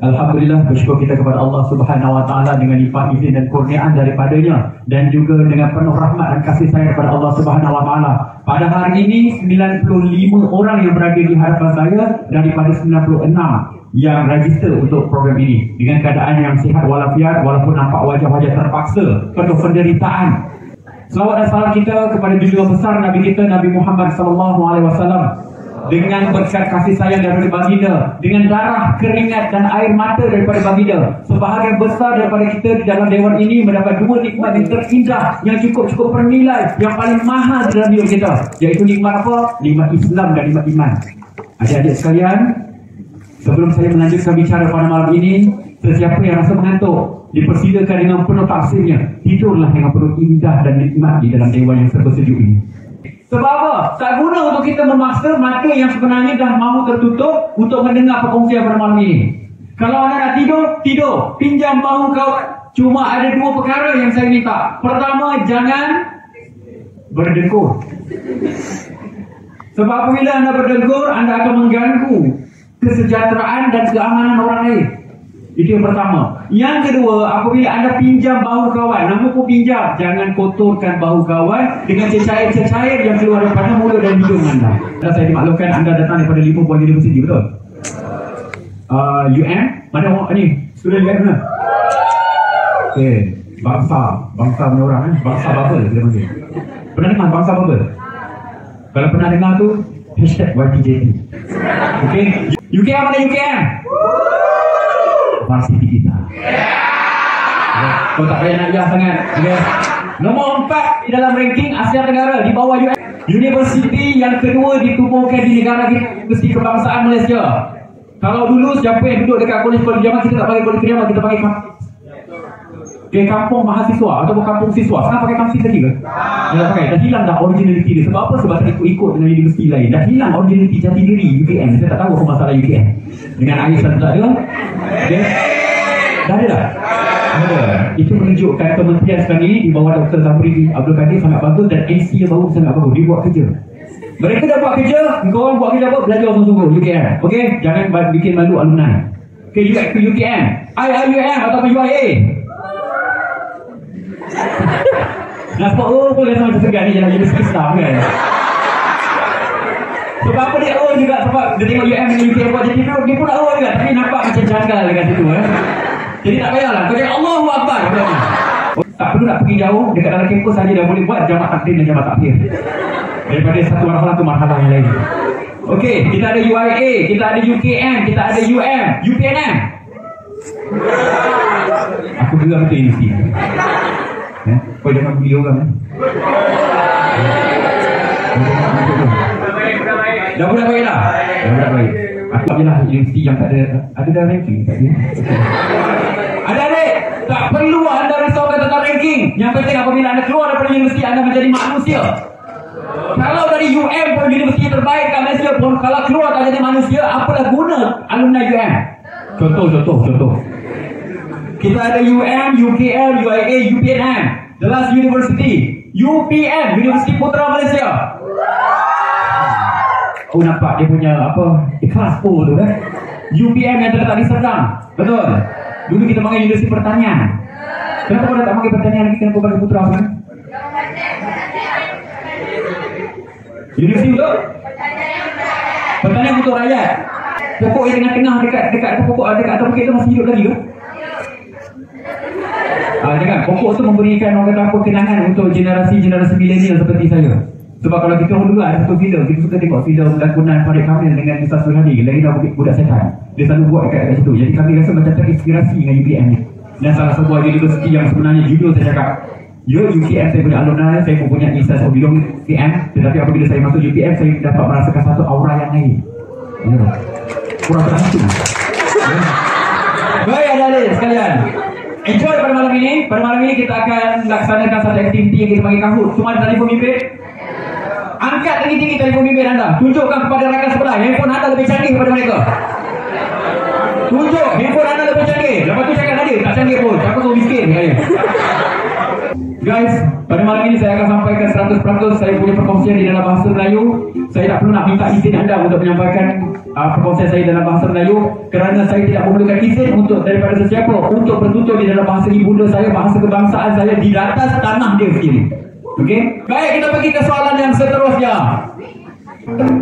Alhamdulillah, bersyukur kita kepada Allah Subhanahu Wa Taala dengan limpah izin dan kurniaan daripadanya, dan juga dengan penuh rahmat dan kasih sayang kepada Allah Subhanahu Wa Taala. Pada hari ini 95 orang yang berada di hadapan saya daripada 96 yang register untuk program ini dengan keadaan yang sihat walafiat, walaupun nampak wajah-wajah terpaksa, penuh penderitaan. Selawat dan salam kita kepada junjungan besar Nabi kita Nabi Muhammad SAW, dengan berkat kasih sayang daripada baginda, dengan darah, keringat dan air mata daripada baginda. Sebahagian besar daripada kita di dalam dewan ini mendapat dua nikmat yang terindah, yang cukup bernilai, yang paling mahal dalam hidup kita, iaitu nikmat apa? Nikmat Islam dan nikmat iman. Adik-adik sekalian, sebelum saya melanjutkan bicara pada malam ini, sesiapa yang rasa mengantuk, dipersilakan dengan penuh tafsirnya, tidurlah dengan penuh indah dan nikmat di dalam dewan yang serba sejuk ini. Sebab apa? Tak guna untuk kita memaksa mata yang sebenarnya dah mahu tertutup untuk mendengar perkongsian pada malam ini. Kalau anda nak tidur, tidur. Pinjam bahu kawan. Cuma ada dua perkara yang saya minta. Pertama, jangan berdengkur. Sebab apabila anda berdengkur, anda akan mengganggu kesejahteraan dan keamanan orang lain. Itu yang pertama. Yang kedua, apabila anda pinjam bahu kawan, nama pun pinjam, jangan kotorkan bahu kawan dengan cecair-cecair yang keluar daripada mulut dan hidung anda. Dan saya dimaklumkan anda datang daripada 5 buah universiti, betul? UM? Mana orang ni? Student UM mana? Okay. Bangsa punya orang, bangsa bubble kita panggil. Pernah dengar bangsa bubble? Kalau pernah dengar tu, #YTJT. Okay. UKM mana UKM? Varsity kita. Kau tak payah nak jelas sangat. Okay. Nombor 4 di dalam ranking Asia Tenggara, di bawah US. Universiti yang kedua ditubuhkan di negara kita, Universiti Kebangsaan Malaysia. Kalau dulu siapa yang duduk dekat kolej kediaman, kita tak panggil kolej kediaman, kita panggil kampung mahasiswa ataupun kampung siswa. Sekarang pakai kampus lagi ke? Dah pakai. Dah hilang dah originality dia. Sebab apa? Sebab ikut dengan universiti lain. Dah hilang originality jati diri UKM. Saya tak tahu apa masalah UKM. Dengan Aisyah tak ada. Okay. Dah ada dah? Ada. Itu menunjukkan kementerian sekarang ini di bawah Dr. Zamri Abdul Kadir sangat bagus, dan AC dia baru sangat bagus. Dia buat kerja. Mereka dah buat kerja. Kau orang buat kerja apa? Belajar sungguh-sungguh UKM. Okay? Jangan bikin malu alumni. Okay, UKM. IIUM ataupun UIA. Nampak pun rasa macam segan ni jalan universiti Islam kan. Sebab apa dia juga? Sebab dia tengok UM dengan UKM buat jadi dia pun nak juga. Tapi nampak macam janggal dekat situ Jadi tak payahlah. Kau cakap Allahu Akbar. Tak perlu nak pergi jauh. Dekat dalam kampus saja dah boleh buat jamak takdim dan jamak takhir. Daripada satu marhalah ke marhalah yang lain. Okey, kita ada UIA, kita ada UKM, kita ada UM, UPNM. Aku geram betul ini. Kau jangan beli orang Dah budak baik lah. Dah budak baik. Aku je lah universiti yang tak ada dah ranking tak dia. Adik-adik, tak perlu anda risaukan tentang ranking. Yang penting apabila anda keluar daripada universiti, anda menjadi manusia. Kalau dari UM pun universiti terbaik kat Malaysia pun, kalau keluar tak jadi manusia, apalah guna alumni UM? Contoh. Kita ada UM, UKM, UIA, UPNM. The last university, UPM, Universiti Putra Malaysia. Oh, nampak dia punya apa? Ikhlas tu kan? UPM yang terletak di Serdang. Betul. Dulu kita panggil Universiti Pertanian. Kenapa kau dah tak panggil pertanian lagi? Kenapa panggil Putra kan? Universiti untuk Pertanian untuk rakyat. Pokok yang tengah-tengah dekat pokok dekat atas bukit tu masih hidup lagi ke? Jangan, pokok tu memberikan orang kata apa kenangan untuk generasi milenial seperti saya. Sebab kalau kita dulu ada satu filem, kita suka tengok filem lakonan Farid Kamil dengan Nisa Surhadi, lagi dah budak setan. Dia selalu buat dekat situ. Jadi kami rasa macam terinspirasi dengan UPM ni. Dan salah sebuah universiti yang sebenarnya judul saya cakap, UKM saya punya alumni, saya mempunyai sense of belonging UKM, tetapi apabila saya masuk UPM, saya dapat merasakan satu aura yang lain. Kurang berhantu. Baik adik-adik sekalian, enjoy pada malam ini. Pada malam ini kita akan laksanakan satu aktiviti yang kita panggil Kahoot. Semua ada telefon bimbit. Angkat tinggi-tinggi telefon bimbit anda. Tunjukkan kepada rakan sebelah handphone anda lebih canggih daripada mereka. Tunjuk handphone anda lebih canggih. Lepas tu cakap tadi tak canggih pun. Aku tu miskin. Guys, Pada malam ini saya akan sampaikan 100% saya punya perkongsian di dalam bahasa Melayu. Saya tak perlu nak minta izin anda untuk menyampaikan perkongsian saya dalam bahasa Melayu, kerana saya tidak memerlukan izin untuk daripada sesiapa untuk bertutur di dalam bahasa ibunda saya, bahasa kebangsaan saya di atas tanah dia sendiri. Okey? Baik, kita pergi ke soalan yang seterusnya.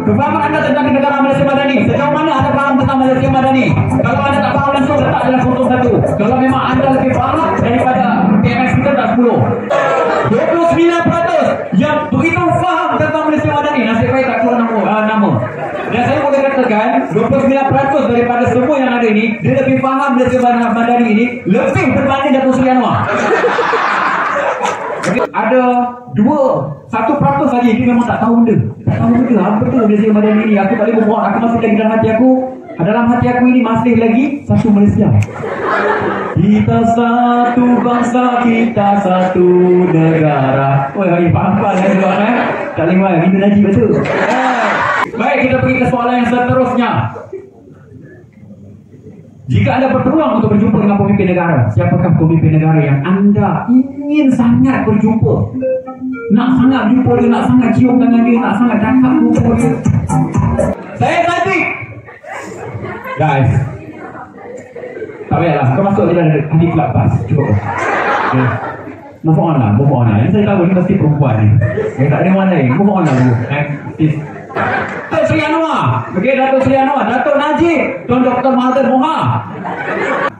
Kefahaman anda tentang negara Malaysia Madani, sejauh mana anda faham tentang Malaysia Madani? Kalau anda tak faham langsung, letak dalam kosong 1. Kalau memang anda lebih faham daripada PMS kita, tak 10. 29% yang begitu faham tentang Malaysia Madani. Nasib baik tak keluar nama. Dan saya boleh katakan 29% daripada semua yang ada ini, dia lebih faham Malaysia Madani ini lebih berbanding Datuk Seri Anwar. Ada 1% saja ini memang tak tahu benda. Tak tahu benda apa betul Malaysia Madani ini. Aku tak boleh berbuat. Aku masih lagi dalam hati aku. Dalam hati aku ini masih lagi satu Malaysia. Kita satu bangsa, kita satu negara. Oh, hari apa lagi tuan tak boleh buat. Ini Najib betul. Baik, kita pergi ke soalan yang seterusnya. Jika anda berpeluang untuk berjumpa dengan pemimpin negara, siapakah pemimpin negara yang anda ingin sangat berjumpa? Nak sangat jumpa dia, nak sangat cium tangan dia, nak sangat dakap jumpa dia. Saya cantik! Guys, tak payahlah, kau masuk dia dalam hadi kelab bas. Cukup. Okay. Move on lah. Ini saya tahu ni mesti perempuan ni. Tak ada orang lain. Move on lah dulu. Datuk Seri Anwar. Okey, Datuk Seri Anwar, Datuk Najib, Tuan Dr. Mahathir Mohamad.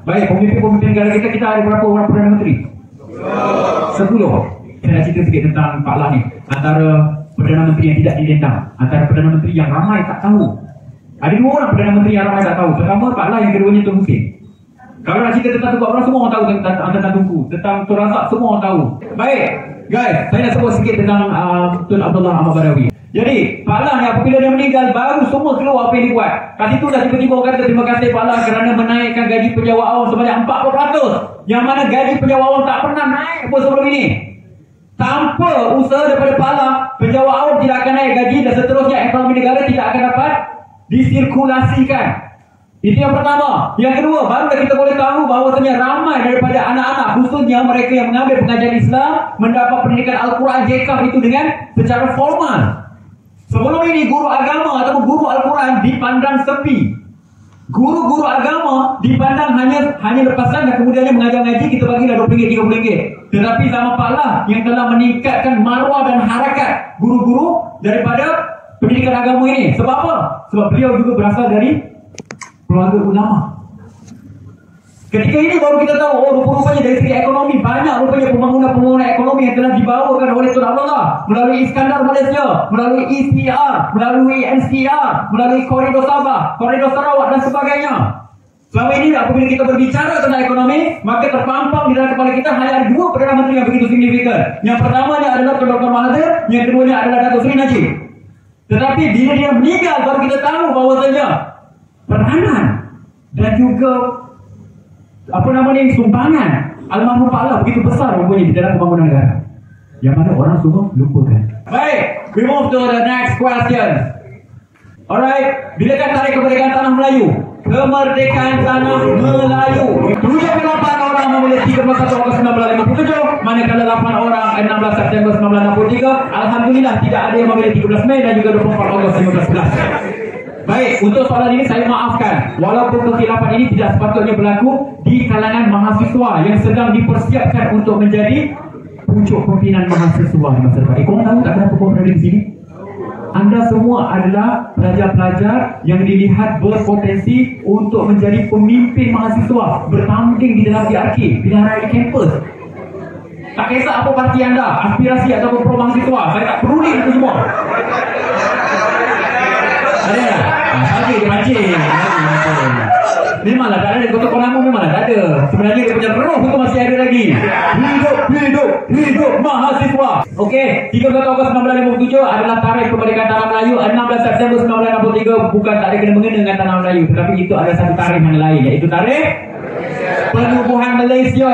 Baik, pemimpin negara kita ada berapa orang Perdana Menteri? 10. Saya nak cerita sikit tentang Pak Lah ni. Antara Perdana Menteri yang tidak didendam, antara Perdana Menteri yang ramai tak tahu. Ada 2 orang Perdana Menteri yang ramai tak tahu. Pertama Pak Lah, yang keduanya Tun Hussein. Kalau nak cerita tentang Tunku Abdul Rahman, semua orang tahu tentang Tunku. Tentang Tun Razak, semua orang tahu. Baik, guys, saya nak sebut sikit tentang Tun Abdullah Ahmad Badawi. Jadi, Pak Lah ni apabila dia meninggal, baru semua keluar apa yang dia buat. Kat situ dah tiba-tiba orang kata terima kasih Pak Lah kerana menaikkan gaji penjawat awam sebanyak 40%. Yang mana gaji penjawat awam tak pernah naik pun sebelum ini. Tanpa usaha daripada Pak Lah, penjawat awam tidak akan naik gaji dan seterusnya ekonomi negara tidak akan dapat disirkulasikan. Itu yang pertama. Yang kedua, barulah kita boleh tahu bahawasanya ramai daripada anak-anak, khususnya mereka yang mengambil pengajian Islam, mendapat pendidikan Al-Quran JK itu dengan secara formal. Sebelum ini guru agama atau guru Al-Quran dipandang sepi. Guru-guru agama dipandang hanya lepasan dan kemudiannya mengajar ngaji kita bagilah RM20, RM30. Tetapi zaman Pak Lah yang telah meningkatkan maruah dan harakat guru-guru daripada pendidikan agama ini. Sebab apa? Sebab beliau juga berasal dari keluarga ulama. Ketika ini baru kita tahu, oh rupa-rupanya dari segi ekonomi banyak rupanya pembangunan ekonomi yang telah dibawakan oleh Tun Abdullah melalui Iskandar Malaysia, melalui ECR, melalui NCR, melalui Koridor Sabah, Koridor Sarawak dan sebagainya. Selama ini apabila kita berbicara tentang ekonomi, maka terpampang di dalam kepala kita hanya ada 2 Perdana Menteri yang begitu signifikan. Yang pertamanya adalah Tun Dr. Mahathir, yang keduanya adalah Datuk Seri Najib. Tetapi bila dia meninggal baru kita tahu bahawasanya peranan dan juga sumbangan almarhum Pak Lah begitu besar rupanya di dalam pembangunan negara, yang mana orang semua lupakan. Baik, we move to the next question. Alright, bilakah tarikh kemerdekaan tanah Melayu? Kemerdekaan tanah Melayu 78 orang memilih 31 Ogos 1957, manakala 8 orang 16 September 1963. Alhamdulillah tidak ada yang memilih 13 Mei dan juga 24 Ogos 1911. Baik, untuk soalan ini saya maafkan. Walaupun kekhilafan ini tidak sepatutnya berlaku di kalangan mahasiswa yang sedang dipersiapkan untuk menjadi pucuk pimpinan mahasiswa di masa depan. Korang tahu tak kenapa korang berada di sini? Anda semua adalah pelajar-pelajar yang dilihat berpotensi untuk menjadi pemimpin mahasiswa, bertanding di dalam DRK, pilihan raya kampus. Tak kisah apa parti anda, aspirasi ataupun pro mahasiswa, saya tak peduli itu semua. Ada tak? Saja dia mancing. Memanglah tak ada. Kotak lama memanglah tak ada. Sebenarnya dia punya roh itu masih ada lagi. Hidup mahasiswa. Okey, 31 Ogos 1957 adalah tarikh kemerdekaan tanah Melayu. 16 September 1963 bukan tarikh kena-mengena dengan tanah Melayu, tetapi itu ada satu tarikh yang lain, iaitu tarikh penubuhan Malaysia.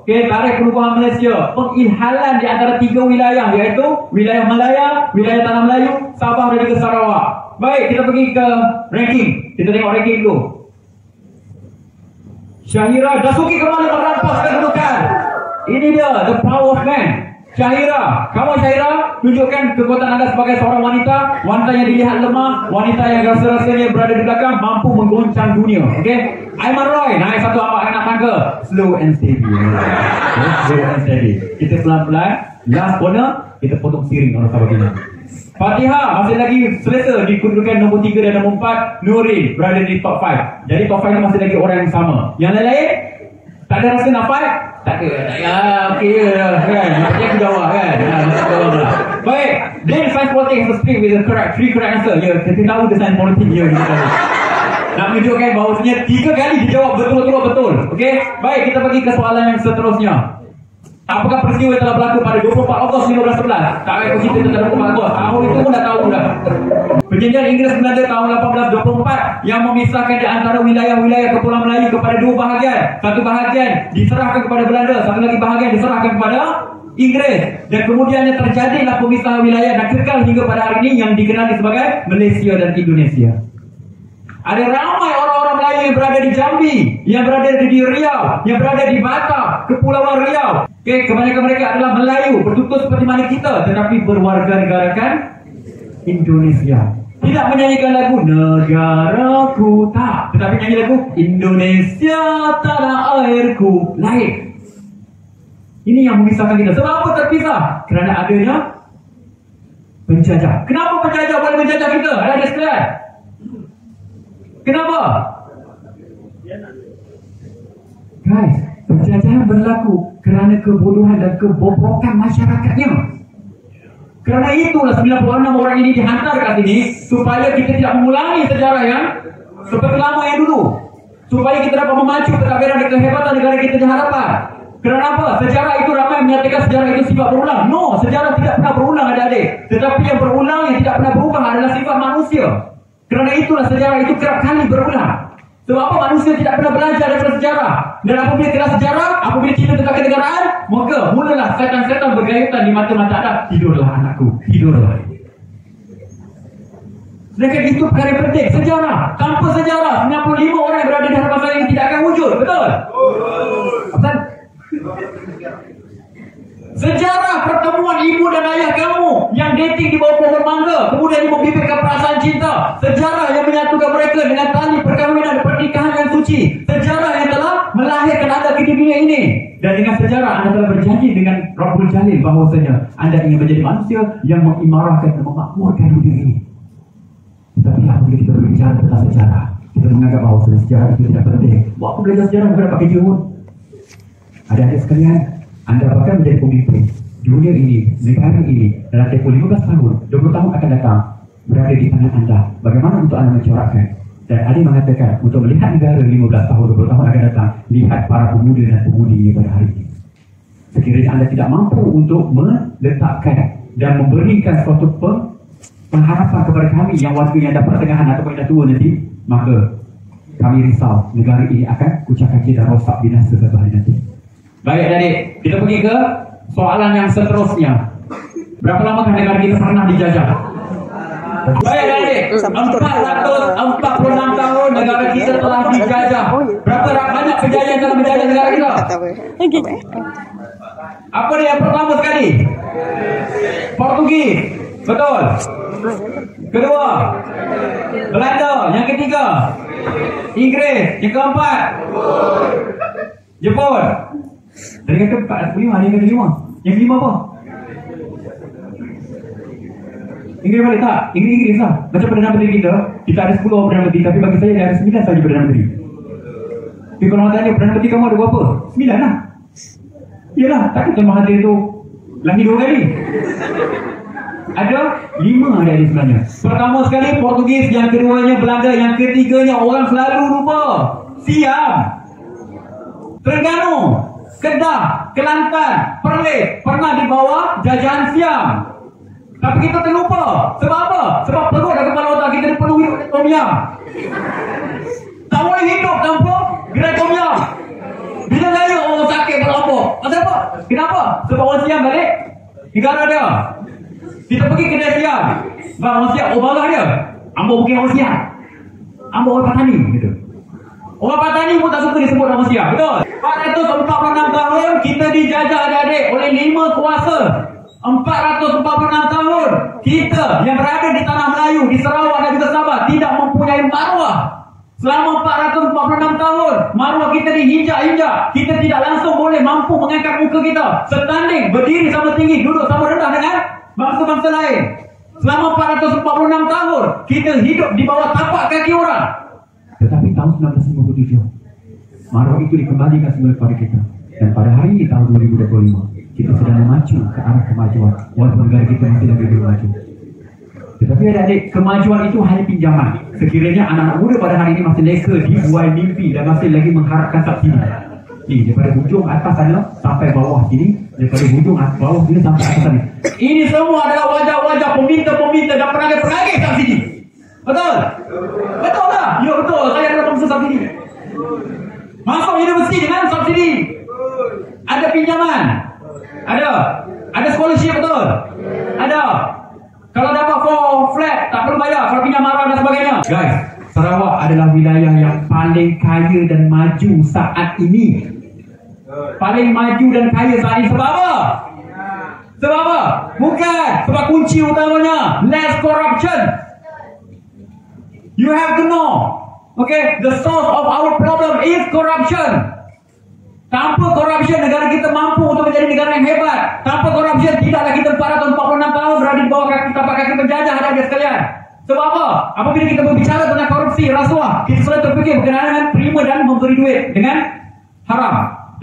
Okey, tarikh penubuhan Malaysia, pengilhalan di antara 3 wilayah, iaitu wilayah Malaya, wilayah Tanah Melayu, Sabah dan juga Sarawak. Baik, kita pergi ke ranking. Kita tengok ranking dulu. Syahira Dasuki kembali merampas kedudukan. Ini dia, the power of man. Syahira, kamu Syahira, tunjukkan kekuatan anda sebagai seorang wanita. Wanita yang dilihat lemah, wanita yang rasa-rasanya berada di belakang, mampu menggoncang dunia. Okay? Aiman Roy, naik satu anak tangga. Slow and steady. Okay? Slow and steady. Kita pelan-pelan. Last corner, kita potong siring orang sahabat ini. Fatihah masih lagi selesa di kedudukan nombor 3 dan nombor 4. Nurin berada di top 5. Jadi top 5 ni masih lagi orang yang sama. Yang lain-lain tak ada rasa nak fight? Tak ada. Ya, okey kan. Macam aku jawab kan. Baik. Then science politics has to speak with the three correct answer. Ya, kita tahu the science politics dia kita tahu. Nak menunjukkan bahawasanya 3 kali dijawab betul-betul. Okey. Baik, kita pergi ke soalan yang seterusnya. Apakah peristiwa yang telah berlaku pada 24 Ogos 1911? Tak payah aku cerita tentang 24 Ogos. Tahun itu pun dah tahu dah. Perjanjian Inggeris Belanda tahun 1824 yang memisahkan di antara wilayah-wilayah Kepulauan Melayu kepada 2 bahagian. Satu bahagian diserahkan kepada Belanda, satu lagi bahagian diserahkan kepada Inggeris. Dan kemudiannya terjadilah pemisahan wilayah dan kekal hingga pada hari ini yang dikenali sebagai Malaysia dan Indonesia. Ada ramai orang-orang Melayu yang berada di Jambi, yang berada di Riau, yang berada di Batam, Kepulauan Riau. Okay, kebanyakan mereka adalah Melayu, bertutur seperti mana kita, tetapi berwarganegarakan Indonesia. Tidak menyanyikan lagu Negaraku, tak, tetapi nyanyi lagu Indonesia tanah airku. Lain. Ini yang memisahkan kita. Sebab apa terpisah? Kerana adanya penjajah. Kenapa penjajah boleh menjajah kita? Ada sekalian. Kenapa? Guys, penjajahan berlaku kerana kebodohan dan kebobrokan masyarakatnya. Kerana itulah 96 orang ini dihantar kat sini supaya kita tidak mengulangi sejarah yang seperti lama yang dulu. Supaya kita dapat memacu pentadbiran dan kehebatan negara kita di hadapan. Kerana apa? Sejarah itu ramai menyatakan sejarah itu sifat berulang. No, sejarah tidak pernah berulang adik-adik. Tetapi yang berulang yang tidak pernah berubah adalah sifat manusia. Kerana itulah sejarah itu kerap kali berulang. Sebab apa? Manusia tidak pernah belajar daripada sejarah. Dan apabila kelas sejarah, apabila cerita tentang kenegaraan, maka mulalah setan-setan bergayutan di mata-mata anda. Tidurlah anakku, tidurlah. Sedangkan itu perkara yang penting. Sejarah. Tanpa sejarah, 95 orang yang berada di hadapan saya ini tidak akan wujud. Betul? Betul? Sejarah pertemuan ibu dan ayah kamu yang dating di bawah pohon mangga, kemudian membibitkan perasaan cinta. Sejarah yang menyatukan mereka dengan tali perkahwinan dan pernikahan yang suci. Sejarah yang telah melahirkan anda ke dunia ini. Dan dengan sejarah anda telah berjanji dengan Rabbul Jalil bahawasanya anda ingin menjadi manusia yang mengimarahkan dan memakmurkan dunia ini. Tetapi apabila kita berbicara tentang sejarah, kita menganggap bahawa sejarah itu tidak penting. Buat apa belajar sejarah bukan dapat kerja pun. Adik-adik sekalian, anda bahkan menjadi pemimpin dunia ini, negara ini dalam tempoh 15 tahun, 20 tahun akan datang berada di tangan anda. Bagaimana untuk anda mencorakkan? Dan Adi mengatakan untuk melihat negara 15 tahun, 20 tahun akan datang, lihat para pemuda dan pemudi pada hari ini. Sekiranya anda tidak mampu untuk meletakkan dan memberikan suatu pengharapan kepada kami yang warga yang dah pertengahan ataupun yang dah tua nanti, maka kami risau negara ini akan kucak-kacir dan rosak binasa satu hari nanti. Baik adik, kita pergi ke soalan yang seterusnya. Berapa lamakah negara kita pernah dijajah? Baik adik, 446 tahun negara kita telah dijajah. Berapa banyak penjajah yang telah menjajah negara kita? Apa dia yang pertama sekali? Portugis. Betul. Kedua, Belanda. Yang ketiga, Inggeris. Yang keempat, Jepun. Dari kata 45, ada yang kata 5. Yang kelima apa? Inggeris balik tak? Inggeris lah. Macam Perdana Menteri kita ada 10 Perdana Menteri, tapi bagi saya ada 9 sahaja Perdana Menteri. Tapi kalau orang tanya, Perdana Menteri kamu ada berapa? 9 lah. Yalah, takut Tuan Mahathir tu lagi 2 kali. Ada 5 ada di sebenarnya. Pertama sekali Portugis, yang keduanya Belanda, yang ketiganya orang selalu lupa. Siam, Terengganu, Kedah, Kelantan, Perlis pernah di bawah jajahan Siam. Tapi kita terlupa. Sebab apa? Sebab perut dan kepala otak kita dipenuhi oleh tom yum. Tak boleh hidup tanpa gerai tom yum. Bila saya orang sakit berlampau. Pasal apa? Kenapa? Sebab orang Siam balik negara dia. Kita pergi kedai Siam. Bang, orang Siam, obalah dia. Ambo bukan orang Siam. Ambo orang Patani gitu. Orang Patani pun tak suka disebut orang Siam. Betul? 446 tahun kita dijajah adik-adik oleh 5 kuasa. 446 tahun kita yang berada di tanah Melayu, di Sarawak dan juga Sabah tidak mempunyai maruah. Selama 446 tahun maruah kita diinjak-injak. Kita tidak langsung boleh mampu mengangkat muka kita, standing, berdiri sama tinggi, duduk sama rendah dengan bangsa-bangsa lain. Selama 446 tahun kita hidup di bawah tapak kaki orang. Tetapi tahun 1957 maruah itu dikembalikan semula kepada kita. Dan pada hari ini tahun 2025 kita sedang memacu ke arah kemajuan, walaupun negara kita masih lagi belum maju. Tetapi adik-adik, kemajuan itu hanya pinjaman. Sekiranya anak-anak muda pada hari ini masih leka dibuai mimpi dan masih lagi mengharapkan subsidi. Ni daripada hujung atas sana sampai bawah sini, daripada hujung bawah sini sampai atas sana. Ini semua adalah wajah-wajah peminta-peminta dan penagih-penagih subsidi. Betul? Betul tak? Ya betul, saya adalah pengurus subsidi. Masuk universiti dengan subsidi. Ada pinjaman. Ada scholarship, betul? Ada. Kalau dapat for flat tak perlu bayar, kalau pinjam marah dan sebagainya. Guys, Sarawak adalah wilayah yang paling kaya dan maju saat ini. Paling maju dan kaya saat ini. Sebab apa? Sebab apa? Bukan. Sebab kunci utamanya less corruption. You have to know, okay, the source of our problem is corruption. Tanpa corruption, negara kita mampu untuk menjadi negara yang hebat. Tanpa corruption, tidaklah kita 446 tahun berada di bawah tapak kaki penjajah adik-adik sekalian. Sebab apa? Apabila kita berbicara tentang korupsi, rasuah, kita selalu terfikir berkenaan dengan terima dan memberi duit dengan haram.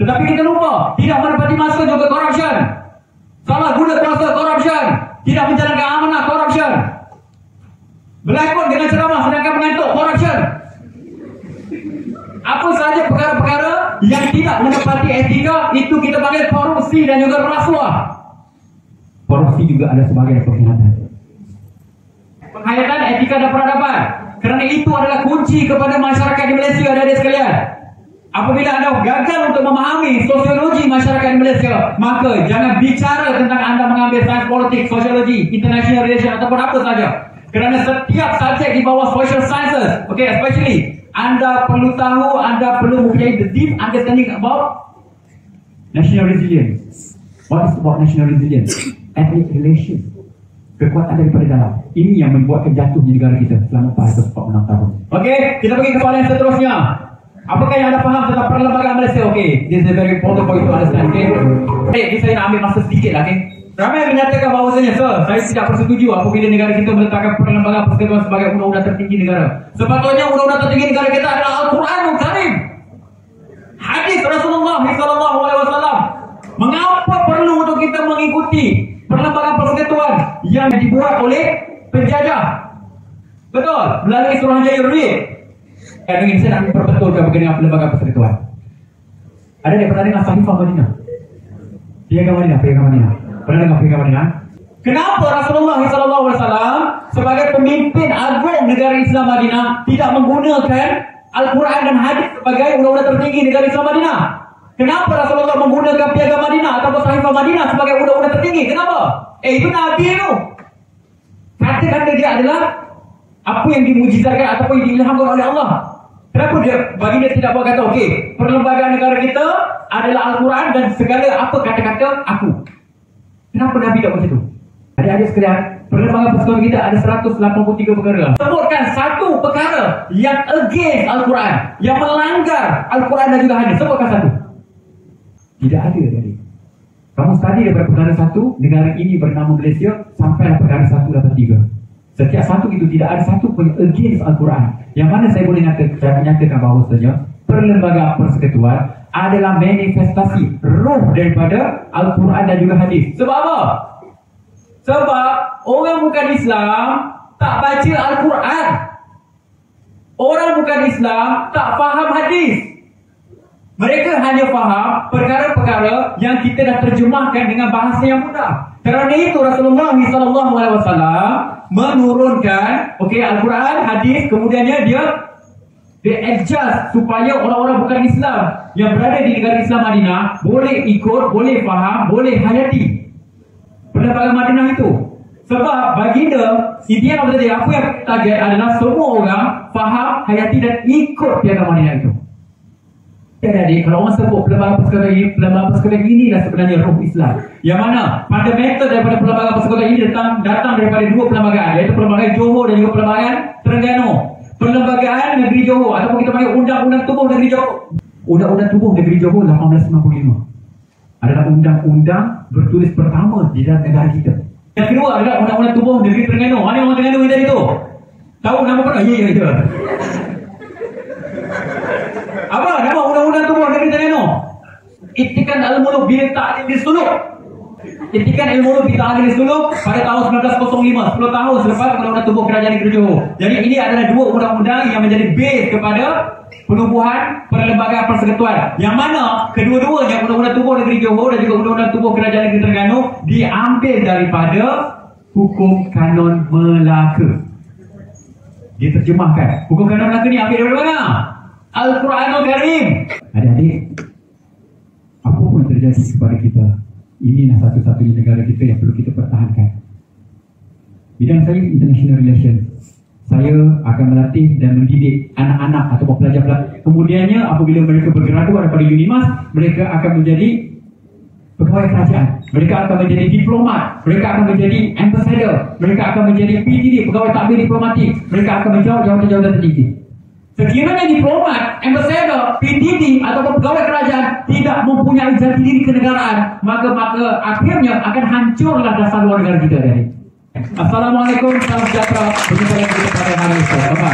Tetapi kita lupa, tidak menepati masa juga corruption. Salah guna kuasa corruption. Tidak menjalankan amanah corruption. Berlakon dengan ceramah sedangkan mengantuk corruption. Apa sahaja perkara-perkara yang tidak menepati etika itu kita panggil korupsi dan juga rasuah. Korupsi juga ada sebagai pengkhianatan. Penghayatan etika dan peradaban. Kerana itu adalah kunci kepada masyarakat di Malaysia, adik-adik sekalian. Apabila anda gagal untuk memahami sosiologi masyarakat di Malaysia, maka jangan bicara tentang anda mengambil sains politik, sosiologi, international relation ataupun apa saja. Kerana setiap subjek di bawah social sciences, okay, especially anda perlu tahu, anda perlu mempunyai the deep understanding about national resilience. What is about national resilience? Ethnic relation. Kekuatan daripada dalam. Ini yang membuatkan jatuhnya negara kita selama 446 tahun. Okey, kita pergi ke soalan seterusnya. Apakah yang anda faham tentang perlembagaan Malaysia? Okey, this is very important for you to understand. Okey, ini saya nak ambil masa sedikit lah. Okey, ramai yang menyatakan bahawasanya, saya tidak bersetuju apabila negara kita meletakkan perlembagaan persekutuan sebagai undang-undang tertinggi negara. Sepatutnya undang-undang tertinggi negara kita adalah Al-Quranul Karim, hadis Rasulullah SAW. Mengapa perlu untuk kita mengikuti perlembagaan persekutuan yang dibuat oleh penjajah? Betul, melalui Suruhanjaya Ruid. Ini saya nak memperbetulkan berkenaan perlembagaan persekutuan. Ada yang pernah dengar Sahifah Madinah? Piagam Madinah. Pernah dengar Piagam Madinah? Kenapa Rasulullah SAW sebagai pemimpin agung negara Islam Madinah tidak menggunakan Al-Quran dan hadis sebagai undang-undang tertinggi negara Islam Madinah? Kenapa Rasulullah menggunakan Piagam Madinah ataupun Sahifah Madinah sebagai undang-undang tertinggi? Kenapa? Itu Nabi itu. Kata-kata dia adalah apa yang dimujizatkan ataupun yang diilhamkan oleh Allah. Kenapa bagi dia tidak buat kata, okey, perlembagaan negara kita adalah Al-Quran dan segala apa kata-kata aku. Kenapa Nabi tak macam itu? Adik-adik sekalian, perlembagaan persekutuan kita ada 183 perkara. Sebutkan satu perkara yang against Al-Quran, yang melanggar Al-Quran dan juga hadis. Sebutkan satu. Tidak ada tadi. Kamu study daripada perkara 1, negara ini bernama Malaysia, sampailah perkara 183. Setiap satu itu tidak ada satu pun against Al-Quran. Yang mana saya boleh menyatakan bahawasanya perlembagaan persekutuan adalah manifestasi roh daripada Al-Quran dan juga hadis. Sebab apa? Sebab orang bukan Islam tak baca Al-Quran. Orang bukan Islam tak faham hadis. Mereka hanya faham perkara-perkara yang kita dah terjemahkan dengan bahasa yang mudah. Kerana itu Rasulullah SAW menurunkan Al-Quran, hadis, kemudiannya dia adjust supaya orang-orang bukan Islam yang berada di negara Islam Madinah boleh ikut, boleh faham, boleh hayati perlembagaan Madinah itu. Sebab baginda, intinya apa yang target adalah semua orang faham, hayati dan ikut Piagam Madinah itu. Adik, kalau orang sebut pelbagai persekutuan inilah sebenarnya roh Islam. Yang mana fundamental daripada pelbagai persekutuan ini datang daripada dua perlembagaan, iaitu perlembagaan Johor dan juga perlembagaan Terengganu. Perlembagaan Negeri Johor ataupun kita panggil Undang-Undang Tubuh Negeri Johor. Undang-Undang Tubuh Negeri Johor 1895 adalah undang-undang bertulis pertama di dalam negara kita. Yang kedua adalah Undang-Undang Tubuh Negeri Terengganu. Mana orang Terengganu yang tadi tu? Tahu nama apa? Ya. Apa nama Undang-Undang Tubuh Negeri Terengganu? Ittikan al-muluk bi ta'dil suluk. Ittikan al-muluk bi ta'dil suluk pada tahun 1905, 10 tahun selepas Undang-Undang Tubuh Kerajaan Negeri Johor. Jadi ini adalah dua undang-undang yang menjadi base kepada penubuhan perlembagaan persekutuan. Yang mana kedua-duanya Undang-Undang Tubuh Negeri Johor dan juga Undang-Undang Tubuh Kerajaan Negeri Terengganu diambil daripada hukum kanon Melaka. Diterjemahkan. Hukum kanon Melaka ni ambil daripada mana? Al-Quranul Karim. Adik-adik, apa pun terjadi kepada kita, inilah satu-satunya negara kita yang perlu kita pertahankan. Bidang saya international relations. Saya akan melatih dan mendidik anak-anak atau pelajar-pelajar. Kemudiannya apabila mereka bergraduat daripada UNIMAS, mereka akan menjadi pegawai kerajaan. Mereka akan menjadi diplomat. Mereka akan menjadi ambassador. Mereka akan menjadi PDD, pegawai takbir diplomatik. Mereka akan menjawab jawatan-jawatan tertinggi. Sekiranya diplomat, ambassador, PDD ataupun pegawai kerajaan tidak mempunyai jati diri kenegaraan, maka akhirnya akan hancurlah dasar luar negara kita. Assalamualaikum, salam sejahtera. Berjumpa lagi pada hari esok. Bye-bye.